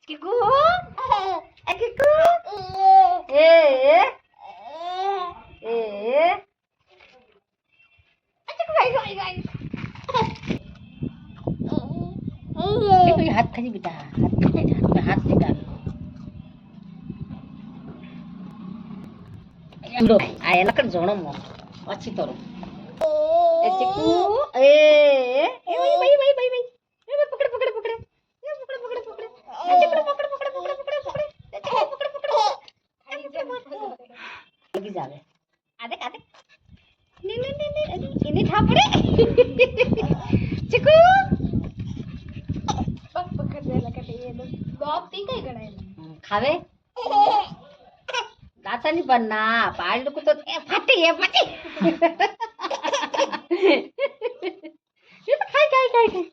किकू किकू ए ए हाथ खाली बेटा हाथ से डाल आया कर जोड़ो मो अच्छी तरह ए चिकू ए भाई भाई भाई भाई पकड़ पकड़ पकड़ पकड़ पकड़ पकड़ चिकू पकड़ पकड़ पकड़ पकड़ पकड़ चिकू पकड़ पकड़ लगी जावे आदे नहीं थापड़े चिकू पकड़ दे लगा ये गॉप ती काय गडायला खावे दातानी पण ना पाळ नको तो फाटे ये फाटे काय